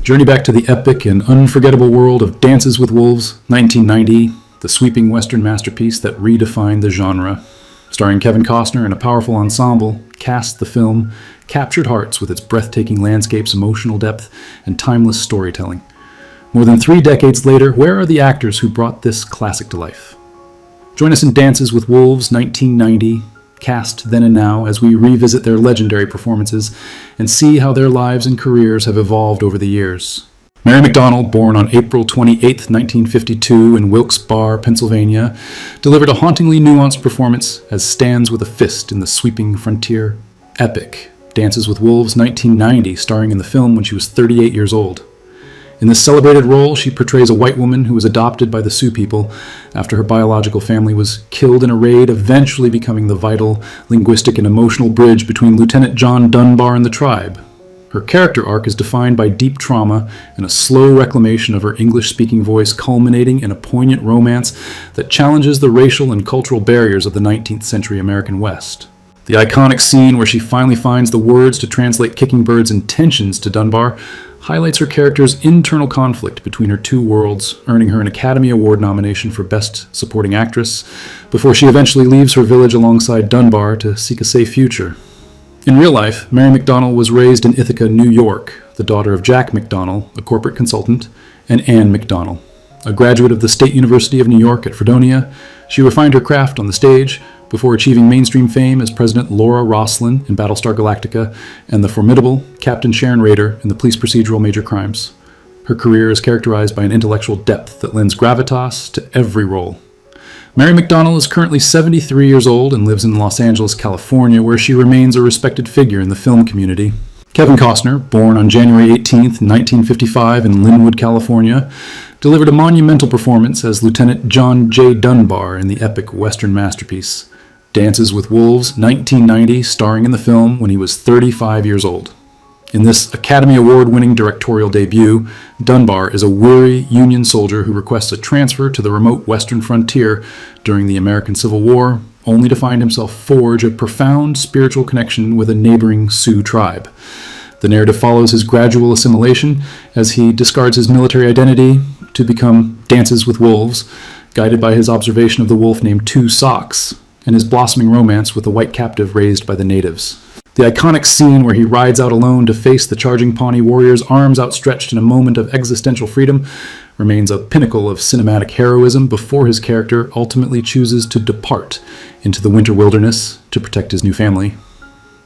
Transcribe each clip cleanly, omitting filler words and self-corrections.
Journey back to the epic and unforgettable world of Dances with Wolves, 1990, the sweeping Western masterpiece that redefined the genre. Starring Kevin Costner and a powerful ensemble, cast the film captured hearts with its breathtaking landscapes, emotional depth, and timeless storytelling. More than 3 decades later, where are the actors who brought this classic to life? Join us in Dances with Wolves, 1990, cast then and now, as we revisit their legendary performances and see how their lives and careers have evolved over the years. Maury McDonnell, born on April 28, 1952 in Wilkes-Barre, Pennsylvania, delivered a hauntingly nuanced performance as Stands with a Fist in the sweeping frontier epic Dances with Wolves, 1990, starring in the film when she was 38 years old. In this celebrated role, she portrays a white woman who was adopted by the Sioux people after her biological family was killed in a raid, eventually becoming the vital linguistic and emotional bridge between Lieutenant John Dunbar and the tribe. Her character arc is defined by deep trauma and a slow reclamation of her English-speaking voice, culminating in a poignant romance that challenges the racial and cultural barriers of the 19th century American West. The iconic scene where she finally finds the words to translate Kicking Bird's intentions to Dunbar highlights her character's internal conflict between her two worlds, earning her an Academy Award nomination for Best Supporting Actress, before she eventually leaves her village alongside Dunbar to seek a safe future. In real life, Maury McDonnell was raised in Ithaca, New York, the daughter of Jack McDonnell, a corporate consultant, and Anne McDonnell. A graduate of the State University of New York at Fredonia, she refined her craft on the stage before achieving mainstream fame as President Laura Roslin in Battlestar Galactica and the formidable Captain Sharon Rader in the police procedural Major Crimes. Her career is characterized by an intellectual depth that lends gravitas to every role. Maury McDonnell is currently 73 years old and lives in Los Angeles, California, where she remains a respected figure in the film community. Kevin Costner, born on January 18, 1955 in Linwood, California, delivered a monumental performance as Lieutenant John J. Dunbar in the epic Western masterpiece Dances with Wolves, 1990, starring in the film when he was 35 years old. In this Academy Award-winning directorial debut, Dunbar is a weary Union soldier who requests a transfer to the remote western frontier during the American Civil War, only to find himself forge a profound spiritual connection with a neighboring Sioux tribe. The narrative follows his gradual assimilation as he discards his military identity to become Dances with Wolves, guided by his observation of the wolf named Two Socks, and his blossoming romance with the white captive raised by the natives. The iconic scene where he rides out alone to face the charging Pawnee warriors, arms outstretched in a moment of existential freedom, remains a pinnacle of cinematic heroism before his character ultimately chooses to depart into the winter wilderness to protect his new family.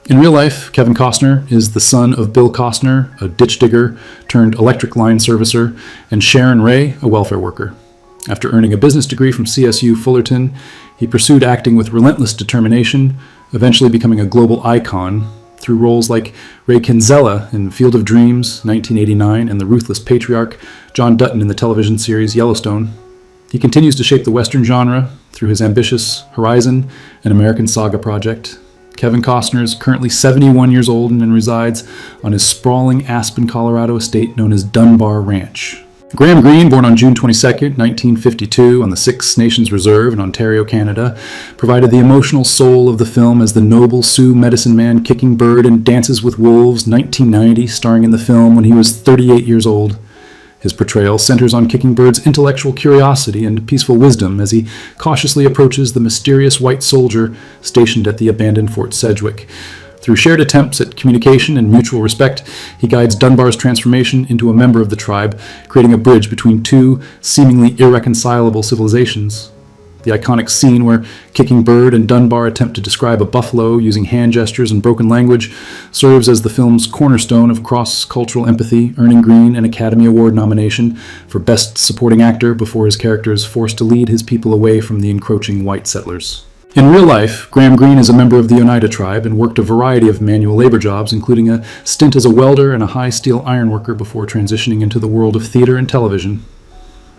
In real life, Kevin Costner is the son of Bill Costner, a ditch digger turned electric line servicer, and Sharon Ray, a welfare worker. After earning a business degree from CSU Fullerton, he pursued acting with relentless determination, eventually becoming a global icon through roles like Ray Kinsella in Field of Dreams, 1989, and the ruthless patriarch John Dutton in the television series Yellowstone. He continues to shape the Western genre through his ambitious Horizon and American Saga project. Kevin Costner is currently 71 years old and resides on his sprawling Aspen, Colorado estate known as Dunbar Ranch. Graham Greene, born on June 22, 1952, on the Six Nations Reserve in Ontario, Canada, provided the emotional soul of the film as the noble Sioux medicine man Kicking Bird in Dances with Wolves, 1990, starring in the film when he was 38 years old. His portrayal centers on Kicking Bird's intellectual curiosity and peaceful wisdom as he cautiously approaches the mysterious white soldier stationed at the abandoned Fort Sedgwick. Through shared attempts at communication and mutual respect, he guides Dunbar's transformation into a member of the tribe, creating a bridge between two seemingly irreconcilable civilizations. The iconic scene where Kicking Bird and Dunbar attempt to describe a buffalo using hand gestures and broken language serves as the film's cornerstone of cross-cultural empathy, earning Greene an Academy Award nomination for Best Supporting Actor before his character is forced to lead his people away from the encroaching white settlers. In real life, Graham Greene is a member of the Oneida tribe and worked a variety of manual labor jobs, including a stint as a welder and a high-steel ironworker before transitioning into the world of theater and television.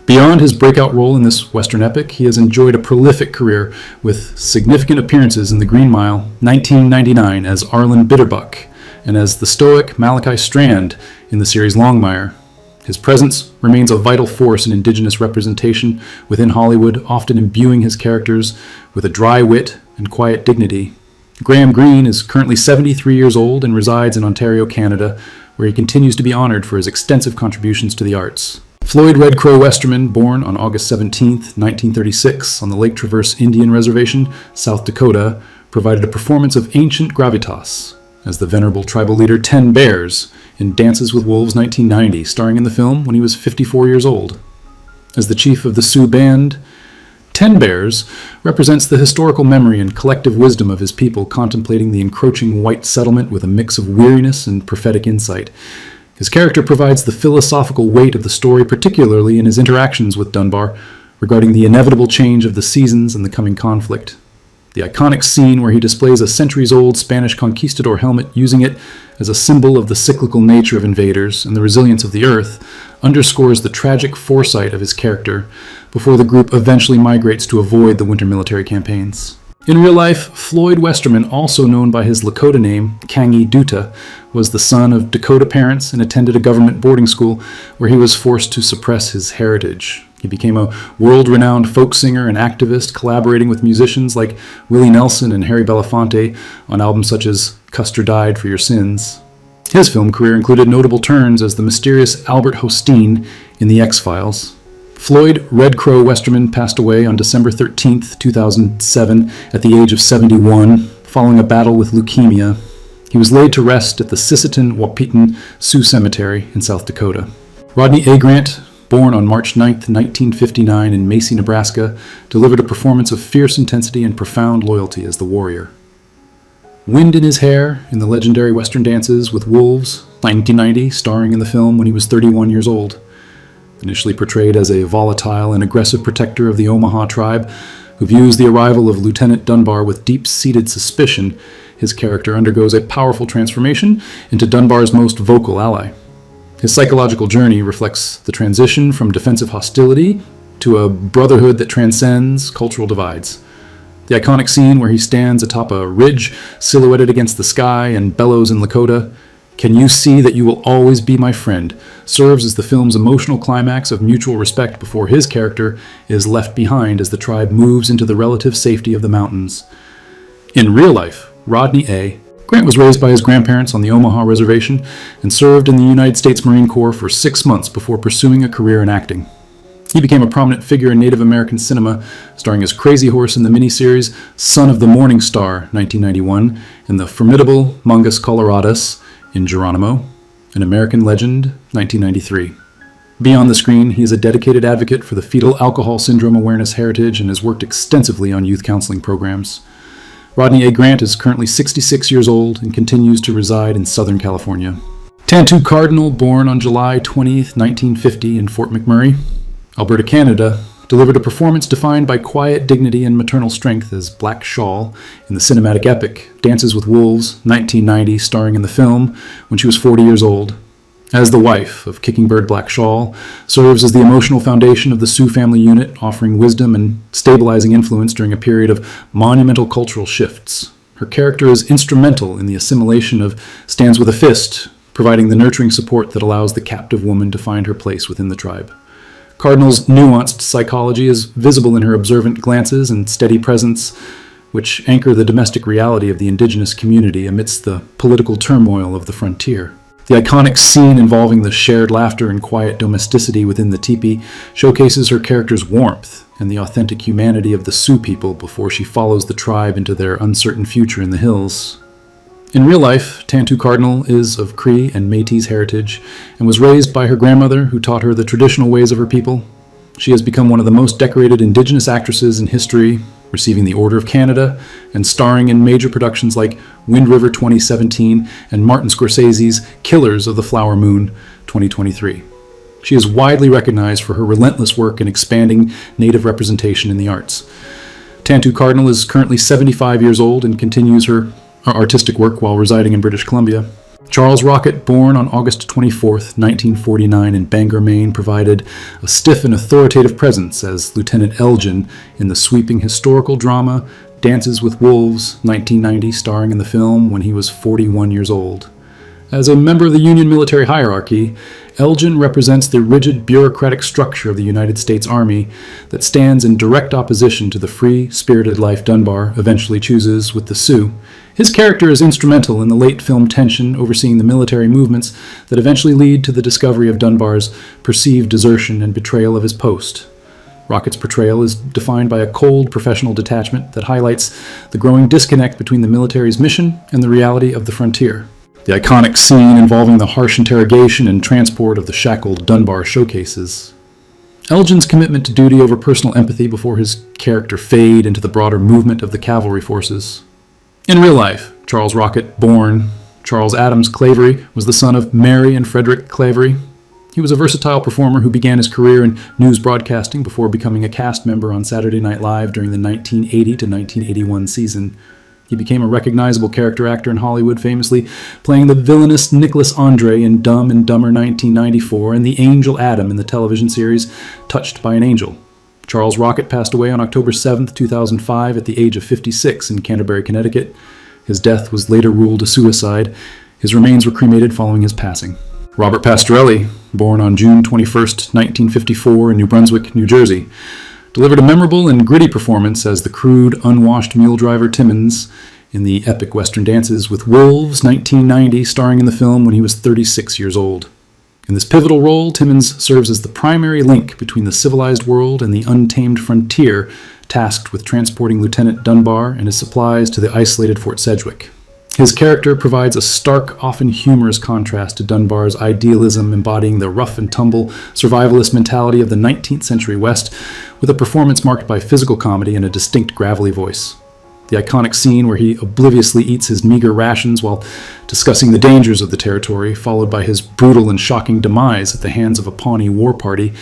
Beyond his breakout role in this Western epic, he has enjoyed a prolific career with significant appearances in The Green Mile, 1999 as Arlen Bitterbuck, and as the stoic Malachi Strand in the series Longmire. His presence remains a vital force in Indigenous representation within Hollywood, often imbuing his characters with a dry wit and quiet dignity. Graham Greene is currently 73 years old and resides in Ontario, Canada, where he continues to be honored for his extensive contributions to the arts. Floyd Redcrow Westerman, born on August 17, 1936, on the Lake Traverse Indian Reservation, South Dakota, provided a performance of ancient gravitas as the venerable tribal leader Ten Bears in Dances with Wolves 1990, starring in the film when he was 54 years old. As the chief of the Sioux band, Ten Bears represents the historical memory and collective wisdom of his people contemplating the encroaching white settlement with a mix of weariness and prophetic insight. His character provides the philosophical weight of the story, particularly in his interactions with Dunbar regarding the inevitable change of the seasons and the coming conflict. The iconic scene where he displays a centuries-old Spanish conquistador helmet, using it as a symbol of the cyclical nature of invaders and the resilience of the earth, underscores the tragic foresight of his character before the group eventually migrates to avoid the winter military campaigns. In real life, Floyd Westerman, also known by his Lakota name, Kangi Duta, was the son of Dakota parents and attended a government boarding school where he was forced to suppress his heritage. He became a world-renowned folk singer and activist, collaborating with musicians like Willie Nelson and Harry Belafonte on albums such as Custer Died for Your Sins. His film career included notable turns as the mysterious Albert Hosteen in The X-Files. Floyd Redcrow Westerman passed away on December 13, 2007, at the age of 71, following a battle with leukemia. He was laid to rest at the Sisseton-Wahpeton Sioux Cemetery in South Dakota. Rodney A. Grant, born on March 9, 1959 in Macy, Nebraska, delivered a performance of fierce intensity and profound loyalty as the warrior. Wind in his hair in the legendary Western Dances with Wolves, 1990, starring in the film when he was 31 years old. Initially portrayed as a volatile and aggressive protector of the Omaha tribe, who views the arrival of Lieutenant Dunbar with deep-seated suspicion, his character undergoes a powerful transformation into Dunbar's most vocal ally. His psychological journey reflects the transition from defensive hostility to a brotherhood that transcends cultural divides. The iconic scene where he stands atop a ridge silhouetted against the sky and bellows in Lakota, "Can you see that you will always be my friend?" serves as the film's emotional climax of mutual respect before his character is left behind as the tribe moves into the relative safety of the mountains. In real life, Rodney A. Grant was raised by his grandparents on the Omaha Reservation and served in the United States Marine Corps for 6 months before pursuing a career in acting. He became a prominent figure in Native American cinema, starring as Crazy Horse in the miniseries Son of the Morning Star, 1991, and the formidable Mongus Coloradas in Geronimo, An American Legend, 1993. Beyond the screen, he is a dedicated advocate for the fetal alcohol syndrome awareness heritage and has worked extensively on youth counseling programs. Rodney A. Grant is currently 66 years old and continues to reside in Southern California. Tantoo Cardinal, born on July 20, 1950 in Fort McMurray, Alberta, Canada, delivered a performance defined by quiet dignity and maternal strength as Black Shawl in the cinematic epic Dances with Wolves, 1990, starring in the film when she was 40 years old. As the wife of Kicking Bird Black Shawl, serves as the emotional foundation of the Sioux family unit, offering wisdom and stabilizing influence during a period of monumental cultural shifts. Her character is instrumental in the assimilation of Stands with a Fist, providing the nurturing support that allows the captive woman to find her place within the tribe. Cardinal's nuanced psychology is visible in her observant glances and steady presence, which anchor the domestic reality of the indigenous community amidst the political turmoil of the frontier. The iconic scene involving the shared laughter and quiet domesticity within the teepee showcases her character's warmth and the authentic humanity of the Sioux people before she follows the tribe into their uncertain future in the hills. In real life, Tantoo Cardinal is of Cree and Métis heritage and was raised by her grandmother, who taught her the traditional ways of her people. She has become one of the most decorated Indigenous actresses in history, receiving the Order of Canada and starring in major productions like Wind River 2017 and Martin Scorsese's Killers of the Flower Moon 2023. She is widely recognized for her relentless work in expanding Native representation in the arts. Tantoo Cardinal is currently 75 years old and continues her artistic work while residing in British Columbia. Charles Rocket, born on August 24, 1949 in Bangor, Maine, provided a stiff and authoritative presence as Lieutenant Elgin in the sweeping historical drama Dances with Wolves, 1990, starring in the film when he was 41 years old. As a member of the Union military hierarchy, Elgin represents the rigid bureaucratic structure of the United States Army that stands in direct opposition to the free, spirited life Dunbar eventually chooses with the Sioux. His character is instrumental in the late film tension overseeing the military movements that eventually lead to the discovery of Dunbar's perceived desertion and betrayal of his post. Rocket's portrayal is defined by a cold professional detachment that highlights the growing disconnect between the military's mission and the reality of the frontier. The iconic scene involving the harsh interrogation and transport of the shackled Dunbar showcases Elgin's commitment to duty over personal empathy before his character fade into the broader movement of the cavalry forces. In real life, Charles Rocket, born Charles Adams Clavery, was the son of Mary and Frederick Clavery. He was a versatile performer who began his career in news broadcasting before becoming a cast member on Saturday Night Live during the 1980 to 1981 season. He became a recognizable character actor in Hollywood, famously playing the villainous Nicholas Andre in Dumb and Dumber 1994 and the Angel Adam in the television series Touched by an Angel. Charles Rocket passed away on October 7, 2005 at the age of 56 in Canterbury, Connecticut. His death was later ruled a suicide. His remains were cremated following his passing. Robert Pastorelli, born on June 21, 1954 in New Brunswick, New Jersey, delivered a memorable and gritty performance as the crude, unwashed mule driver Timmons in the epic Western Dances with Wolves 1990, starring in the film when he was 36 years old. In this pivotal role, Timmons serves as the primary link between the civilized world and the untamed frontier, tasked with transporting Lieutenant Dunbar and his supplies to the isolated Fort Sedgwick. His character provides a stark, often humorous contrast to Dunbar's idealism, embodying the rough-and-tumble survivalist mentality of the 19th century West, with a performance marked by physical comedy and a distinct gravelly voice. The iconic scene where he obliviously eats his meager rations while discussing the dangers of the territory, followed by his brutal and shocking demise at the hands of a Pawnee war party,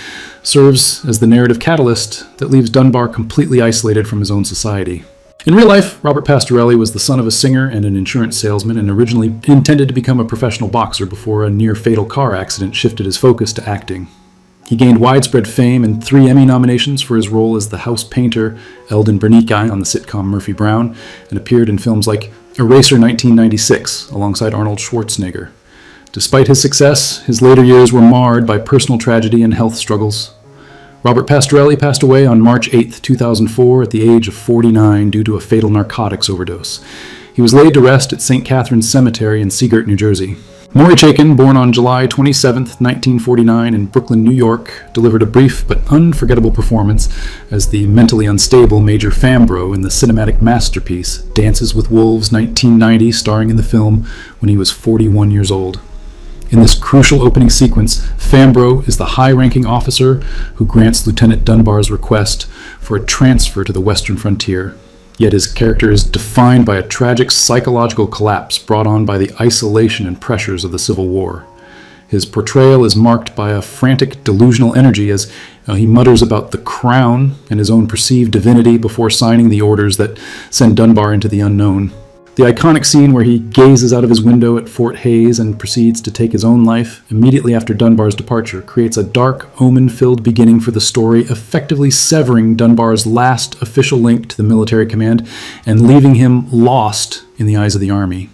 serves as the narrative catalyst that leaves Dunbar completely isolated from his own society. In real life, Robert Pastorelli was the son of a singer and an insurance salesman and originally intended to become a professional boxer before a near-fatal car accident shifted his focus to acting. He gained widespread fame and 3 Emmy nominations for his role as the house painter Eldon Bernice on the sitcom Murphy Brown, and appeared in films like Eraser 1996 alongside Arnold Schwarzenegger. Despite his success, his later years were marred by personal tragedy and health struggles. Robert Pastorelli passed away on March 8, 2004 at the age of 49 due to a fatal narcotics overdose. He was laid to rest at St. Catherine's Cemetery in Seagirt, New Jersey. Maury Chaykin, born on July 27, 1949 in Brooklyn, New York, delivered a brief but unforgettable performance as the mentally unstable Major Fambro in the cinematic masterpiece Dances with Wolves 1990, starring in the film when he was 41 years old. In this crucial opening sequence, Fambro is the high-ranking officer who grants Lieutenant Dunbar's request for a transfer to the western frontier. Yet his character is defined by a tragic psychological collapse brought on by the isolation and pressures of the Civil War. His portrayal is marked by a frantic, delusional energy as he mutters about the crown and his own perceived divinity before signing the orders that send Dunbar into the unknown. The iconic scene where he gazes out of his window at Fort Hayes and proceeds to take his own life immediately after Dunbar's departure creates a dark, omen-filled beginning for the story, effectively severing Dunbar's last official link to the military command and leaving him lost in the eyes of the Army.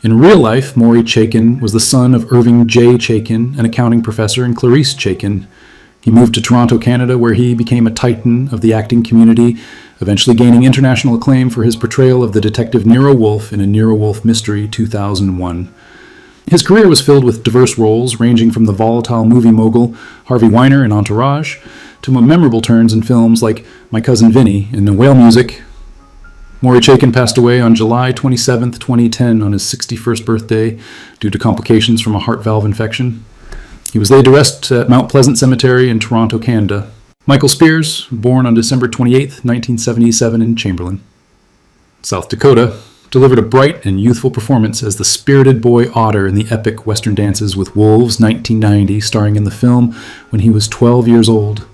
In real life, Maury Chaykin was the son of Irving J. Chaykin, an accounting professor, and Clarice Chaykin. He moved to Toronto, Canada, where he became a titan of the acting community, eventually gaining international acclaim for his portrayal of the detective Nero Wolfe in A Nero Wolfe Mystery 2001. His career was filled with diverse roles, ranging from the volatile movie mogul Harvey Weiner in Entourage to memorable turns in films like My Cousin Vinny and The Whale Music. Maury Chaykin passed away on July 27, 2010 on his 61st birthday due to complications from a heart valve infection. He was laid to rest at Mount Pleasant Cemetery in Toronto, Canada. Michael Spears, born on December 28, 1977 in Chamberlain, South Dakota, delivered a bright and youthful performance as the spirited boy Otter in the epic Western Dances with Wolves 1990, starring in the film when he was 12 years old.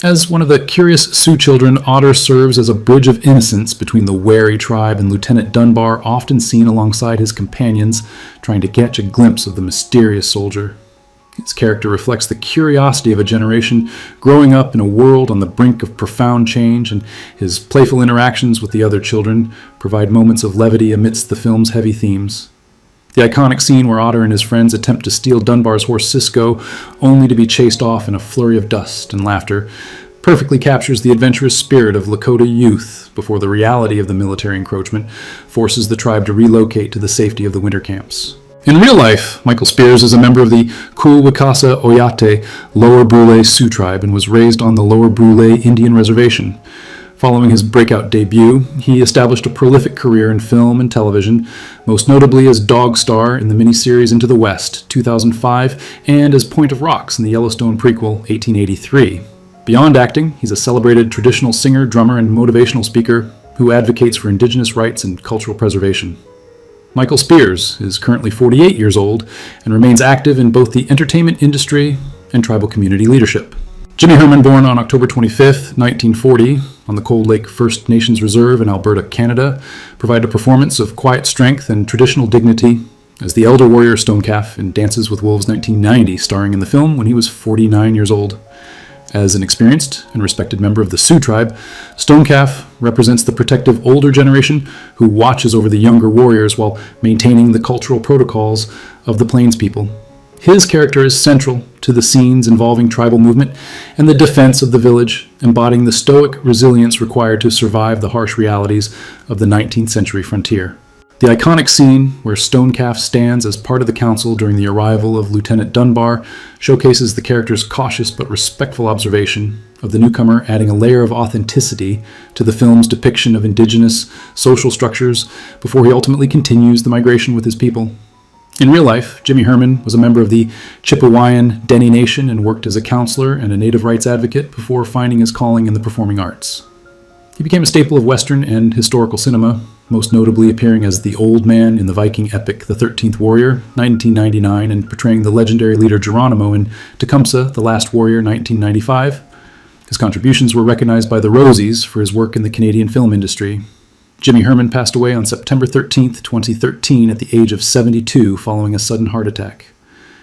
As one of the curious Sioux children, Otter serves as a bridge of innocence between the wary tribe and Lieutenant Dunbar, often seen alongside his companions, trying to catch a glimpse of the mysterious soldier. His character reflects the curiosity of a generation growing up in a world on the brink of profound change, and his playful interactions with the other children provide moments of levity amidst the film's heavy themes. The iconic scene where Otter and his friends attempt to steal Dunbar's horse Cisco, only to be chased off in a flurry of dust and laughter, perfectly captures the adventurous spirit of Lakota youth before the reality of the military encroachment forces the tribe to relocate to the safety of the winter camps. In real life, Michael Spears is a member of the Kulwikasa Oyate Lower Brule Sioux tribe and was raised on the Lower Brule Indian Reservation. Following his breakout debut, he established a prolific career in film and television, most notably as Dog Star in the miniseries Into the West, 2005, and as Point of Rocks in the Yellowstone prequel, 1883. Beyond acting, he's a celebrated traditional singer, drummer, and motivational speaker who advocates for indigenous rights and cultural preservation. Michael Spears is currently 48 years old and remains active in both the entertainment industry and tribal community leadership. Jimmy Herman, born on October 25, 1940, on the Cold Lake First Nations Reserve in Alberta, Canada, provided a performance of quiet strength and traditional dignity as the elder warrior Stonecalf in Dances with Wolves 1990, starring in the film when he was 49 years old. As an experienced and respected member of the Sioux tribe, Stonecalf represents the protective older generation who watches over the younger warriors while maintaining the cultural protocols of the Plains people. His character is central to the scenes involving tribal movement and the defense of the village, embodying the stoic resilience required to survive the harsh realities of the 19th century frontier. The iconic scene where Stonecalf stands as part of the council during the arrival of Lieutenant Dunbar showcases the character's cautious but respectful observation of the newcomer, adding a layer of authenticity to the film's depiction of indigenous social structures before he ultimately continues the migration with his people. In real life, Jimmy Herman was a member of the Chippewayan Dene Nation and worked as a counselor and a native rights advocate before finding his calling in the performing arts. He became a staple of Western and historical cinema, most notably appearing as the Old Man in the Viking epic The 13th Warrior, 1999, and portraying the legendary leader Geronimo in Tecumseh, The Last Warrior, 1995. His contributions were recognized by the Rosies for his work in the Canadian film industry. Jimmy Herman passed away on September 13, 2013, at the age of 72 following a sudden heart attack.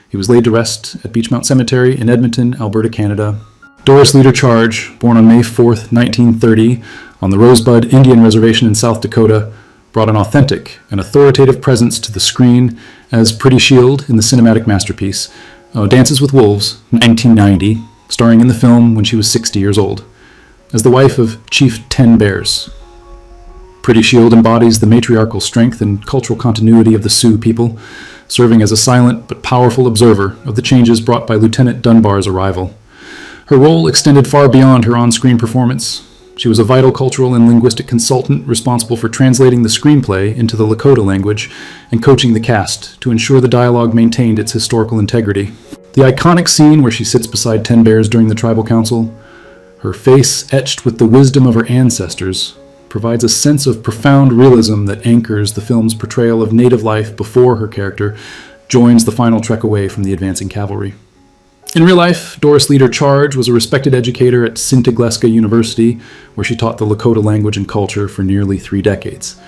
He was laid to rest at Beechmount Cemetery in Edmonton, Alberta, Canada. Doris Leader Charge, born on May 4, 1930, on the Rosebud Indian Reservation in South Dakota, brought an authentic and authoritative presence to the screen as Pretty Shield in the cinematic masterpiece Dances with Wolves, 1990, starring in the film when she was 60 years old, as the wife of Chief Ten Bears. Pretty Shield embodies the matriarchal strength and cultural continuity of the Sioux people, serving as a silent but powerful observer of the changes brought by Lieutenant Dunbar's arrival. Her role extended far beyond her on-screen performance. She was a vital cultural and linguistic consultant responsible for translating the screenplay into the Lakota language and coaching the cast to ensure the dialogue maintained its historical integrity. The iconic scene where she sits beside Ten Bears during the tribal council, her face etched with the wisdom of her ancestors, provides a sense of profound realism that anchors the film's portrayal of native life before her character joins the final trek away from the advancing cavalry. In real life, Doris Leader Charge was a respected educator at Sintagleska University, where she taught the Lakota language and culture for nearly 3 decades.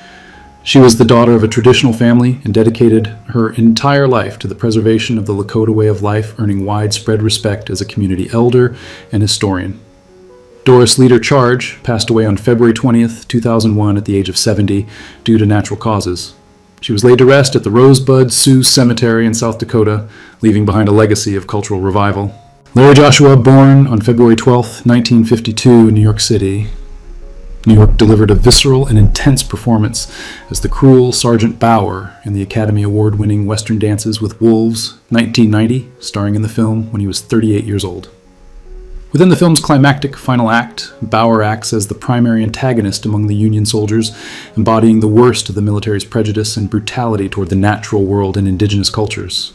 She was the daughter of a traditional family and dedicated her entire life to the preservation of the Lakota way of life, earning widespread respect as a community elder and historian. Doris Leader Charge passed away on February 20th, 2001 at the age of 70 due to natural causes. She was laid to rest at the Rosebud Sioux Cemetery in South Dakota, leaving behind a legacy of cultural revival. Larry Joshua, born on February 12, 1952 in New York City. New York delivered a visceral and intense performance as the cruel Sergeant Bauer in the Academy Award-winning Western Dances with Wolves, 1990, starring in the film when he was 38 years old. Within the film's climactic final act, Bauer acts as the primary antagonist among the Union soldiers, embodying the worst of the military's prejudice and brutality toward the natural world and indigenous cultures.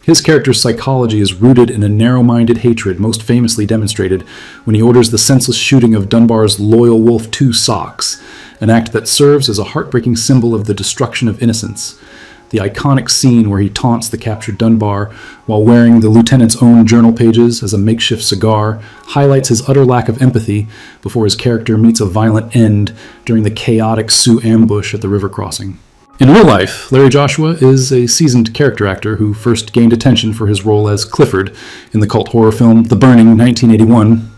His character's psychology is rooted in a narrow-minded hatred most famously demonstrated when he orders the senseless shooting of Dunbar's loyal wolf 2 Socks, an act that serves as a heartbreaking symbol of the destruction of innocence. The iconic scene where he taunts the captured Dunbar while wearing the lieutenant's own journal pages as a makeshift cigar highlights his utter lack of empathy before his character meets a violent end during the chaotic Sioux ambush at the river crossing. In real life, Larry Joshua is a seasoned character actor who first gained attention for his role as Clifford in the cult horror film The Burning, 1981.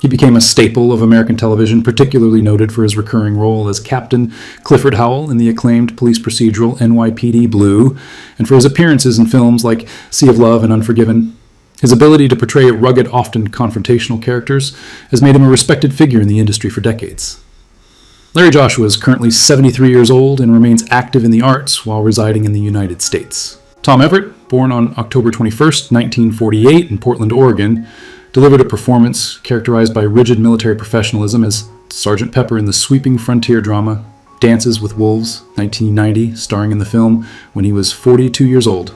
He became a staple of American television, particularly noted for his recurring role as Captain Clifford Howell in the acclaimed police procedural NYPD Blue, and for his appearances in films like Sea of Love and Unforgiven. His ability to portray rugged, often confrontational characters has made him a respected figure in the industry for decades. Larry Joshua is currently 73 years old and remains active in the arts while residing in the United States. Tom Everett, born on October 21, 1948 in Portland, Oregon, delivered a performance characterized by rigid military professionalism as Sergeant Pepper in the sweeping frontier drama Dances with Wolves, 1990, starring in the film when he was 42 years old.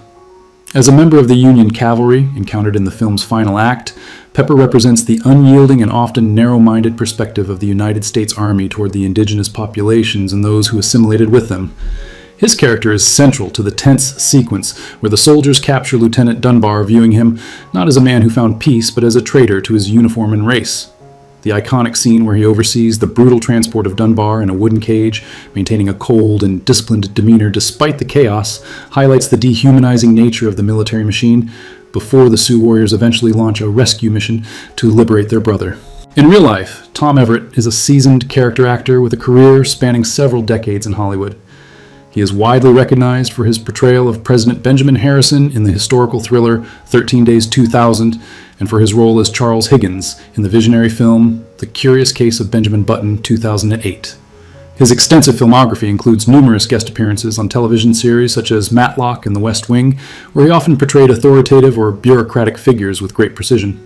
As a member of the Union cavalry encountered in the film's final act, Pepper represents the unyielding and often narrow-minded perspective of the United States Army toward the indigenous populations and those who assimilated with them. His character is central to the tense sequence where the soldiers capture Lieutenant Dunbar, viewing him not as a man who found peace, but as a traitor to his uniform and race. The iconic scene where he oversees the brutal transport of Dunbar in a wooden cage, maintaining a cold and disciplined demeanor despite the chaos, highlights the dehumanizing nature of the military machine before the Sioux warriors eventually launch a rescue mission to liberate their brother. In real life, Tom Everett is a seasoned character actor with a career spanning several decades in Hollywood. He is widely recognized for his portrayal of President Benjamin Harrison in the historical thriller 13 Days 2000, and for his role as Charles Higgins in the visionary film The Curious Case of Benjamin Button 2008. His extensive filmography includes numerous guest appearances on television series such as Matlock and The West Wing, where he often portrayed authoritative or bureaucratic figures with great precision.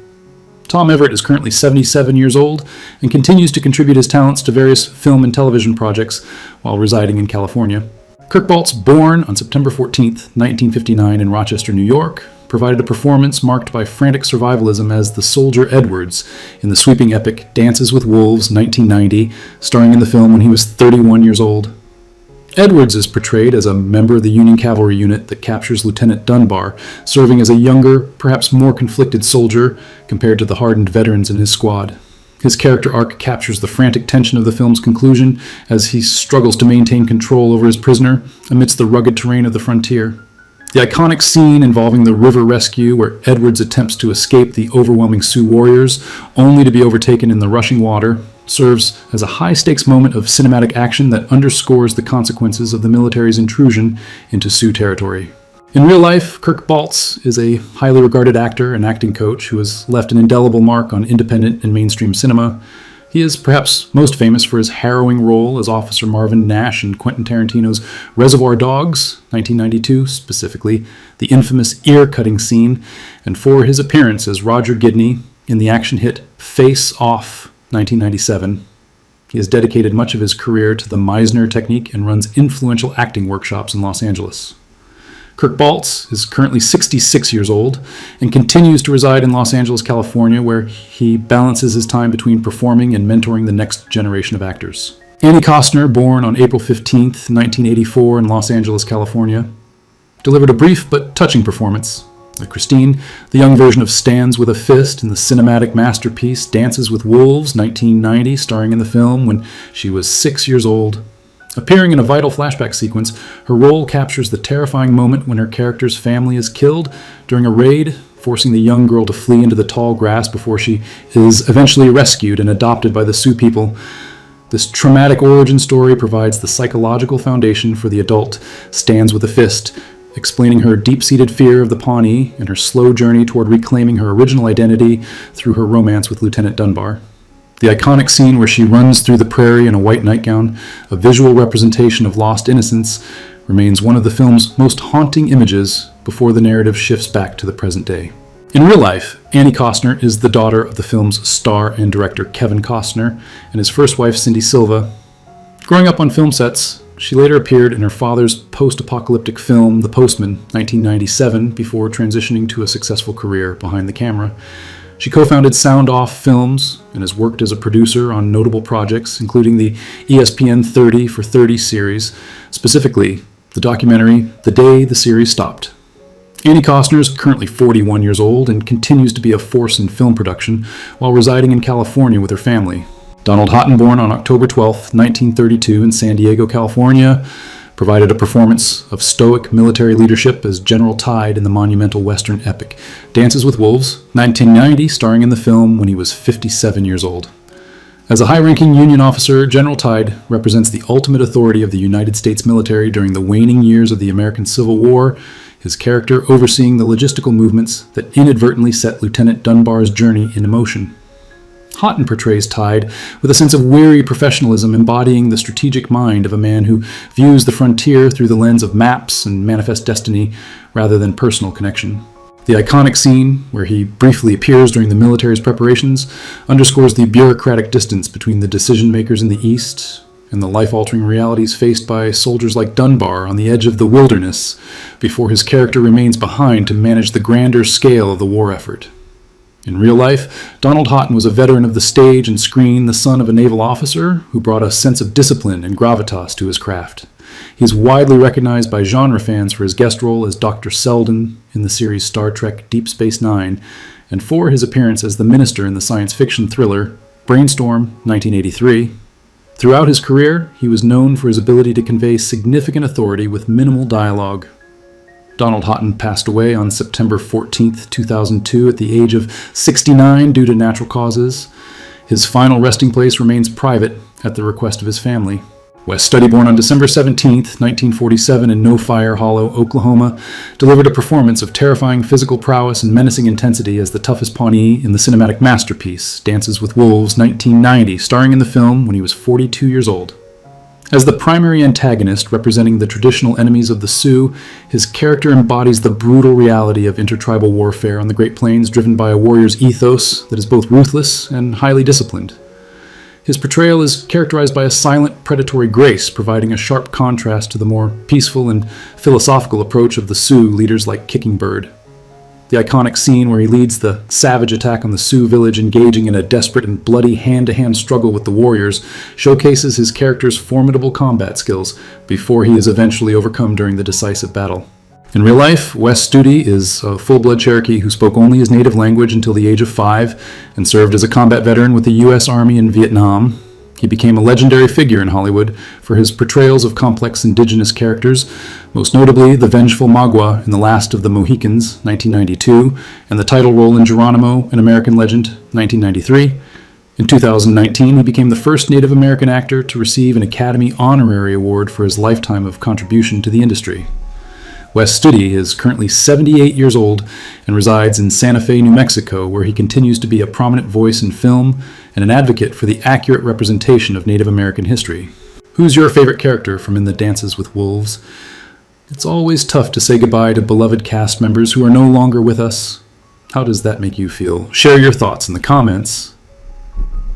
Tom Everett is currently 77 years old and continues to contribute his talents to various film and television projects while residing in California. Kirk Baltz, born on September 14, 1959 in Rochester, New York, provided a performance marked by frantic survivalism as the soldier Edwards in the sweeping epic Dances with Wolves, 1990, starring in the film when he was 31 years old. Edwards is portrayed as a member of the Union cavalry unit that captures Lieutenant Dunbar, serving as a younger, perhaps more conflicted soldier compared to the hardened veterans in his squad. His character arc captures the frantic tension of the film's conclusion as he struggles to maintain control over his prisoner amidst the rugged terrain of the frontier. The iconic scene involving the river rescue where Edwards attempts to escape the overwhelming Sioux warriors only to be overtaken in the rushing water serves as a high-stakes moment of cinematic action that underscores the consequences of the military's intrusion into Sioux territory. In real life, Kirk Baltz is a highly regarded actor and acting coach who has left an indelible mark on independent and mainstream cinema. He is perhaps most famous for his harrowing role as Officer Marvin Nash in Quentin Tarantino's Reservoir Dogs, 1992, specifically the infamous ear-cutting scene, and for his appearance as Roger Gidney in the action hit Face Off, 1997. He has dedicated much of his career to the Meisner technique and runs influential acting workshops in Los Angeles. Kirk Baltz is currently 66 years old and continues to reside in Los Angeles, California, where he balances his time between performing and mentoring the next generation of actors. Annie Costner, born on April 15, 1984 in Los Angeles, California, delivered a brief but touching performance. Christine, the young version of Stands with a Fist in the cinematic masterpiece Dances with Wolves, 1990, starring in the film when she was 6 years old. Appearing in a vital flashback sequence, her role captures the terrifying moment when her character's family is killed during a raid, forcing the young girl to flee into the tall grass before she is eventually rescued and adopted by the Sioux people. This traumatic origin story provides the psychological foundation for the adult Stands with a Fist, explaining her deep-seated fear of the Pawnee and her slow journey toward reclaiming her original identity through her romance with Lieutenant Dunbar. The iconic scene where she runs through the prairie in a white nightgown, a visual representation of lost innocence, remains one of the film's most haunting images before the narrative shifts back to the present day. In real life, Annie Costner is the daughter of the film's star and director Kevin Costner and his first wife Cindy Silva. Growing up on film sets, she later appeared in her father's post-apocalyptic film The Postman, 1997, before transitioning to a successful career behind the camera. She co-founded Sound Off Films and has worked as a producer on notable projects, including the ESPN 30 for 30 series, specifically the documentary The Day the Series Stopped. Annie Costner is currently 41 years old and continues to be a force in film production while residing in California with her family. Donald Hotton, born on October 12, 1932 in San Diego, California, provided a performance of stoic military leadership as General Tide in the monumental Western epic Dances with Wolves, 1990, starring in the film when he was 57 years old. As a high-ranking Union officer, General Tide represents the ultimate authority of the United States military during the waning years of the American Civil War, his character overseeing the logistical movements that inadvertently set Lieutenant Dunbar's journey into motion. Hotton portrays Tide with a sense of weary professionalism, embodying the strategic mind of a man who views the frontier through the lens of maps and manifest destiny rather than personal connection. The iconic scene, where he briefly appears during the military's preparations, underscores the bureaucratic distance between the decision-makers in the East and the life-altering realities faced by soldiers like Dunbar on the edge of the wilderness before his character remains behind to manage the grander scale of the war effort. In real life, Donald Hotton was a veteran of the stage and screen, the son of a naval officer who brought a sense of discipline and gravitas to his craft. He is widely recognized by genre fans for his guest role as Dr. Selden in the series Star Trek Deep Space Nine, and for his appearance as the Minister in the science fiction thriller Brainstorm, 1983. Throughout his career, he was known for his ability to convey significant authority with minimal dialogue. Donald Hotton passed away on September 14, 2002, at the age of 69 due to natural causes. His final resting place remains private at the request of his family. Wes Studi, born on December 17, 1947 in No Fire Hollow, Oklahoma, delivered a performance of terrifying physical prowess and menacing intensity as the toughest Pawnee in the cinematic masterpiece, Dances with Wolves, 1990, starring in the film when he was 42 years old. As the primary antagonist representing the traditional enemies of the Sioux, his character embodies the brutal reality of intertribal warfare on the Great Plains, driven by a warrior's ethos that is both ruthless and highly disciplined. His portrayal is characterized by a silent, predatory grace, providing a sharp contrast to the more peaceful and philosophical approach of the Sioux leaders like Kicking Bird. The iconic scene where he leads the savage attack on the Sioux village, engaging in a desperate and bloody hand-to-hand struggle with the warriors, showcases his character's formidable combat skills before he is eventually overcome during the decisive battle. In real life, Wes Studi is a full-blood Cherokee who spoke only his native language until the age of 5 and served as a combat veteran with the U.S. Army in Vietnam. He became a legendary figure in Hollywood for his portrayals of complex indigenous characters, most notably the vengeful Magua in The Last of the Mohicans, 1992, and the title role in Geronimo, an American Legend, 1993. In 2019, he became the first Native American actor to receive an Academy Honorary Award for his lifetime of contribution to the industry. Wes Studi is currently 78 years old and resides in Santa Fe, New Mexico, where he continues to be a prominent voice in film and an advocate for the accurate representation of Native American history. Who's your favorite character from In the Dances with Wolves? It's always tough to say goodbye to beloved cast members who are no longer with us. How does that make you feel? Share your thoughts in the comments.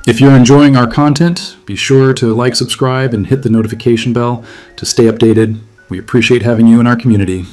If you're enjoying our content, be sure to like, subscribe, and hit the notification bell to stay updated. We appreciate having you in our community.